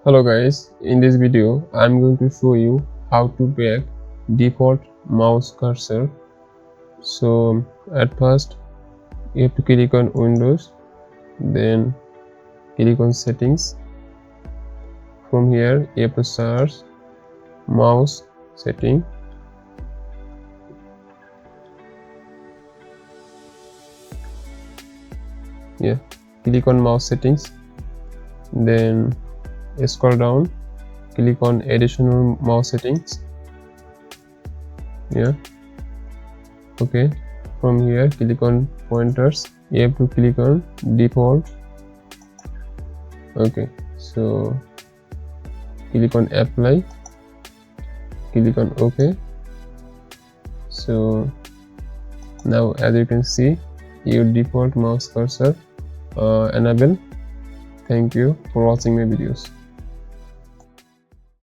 Hello guys, in this video I'm going to show you how to back default mouse cursor. So at first you have to click on Windows, then click on settings. From here you have to search mouse setting. Click on mouse settings, then scroll down, click on additional mouse settings. Okay, from here click on pointers. You have to click on default. Okay, so click on apply, click on OK. So now as you can see, your default mouse cursor enable. Thank you for watching my videos.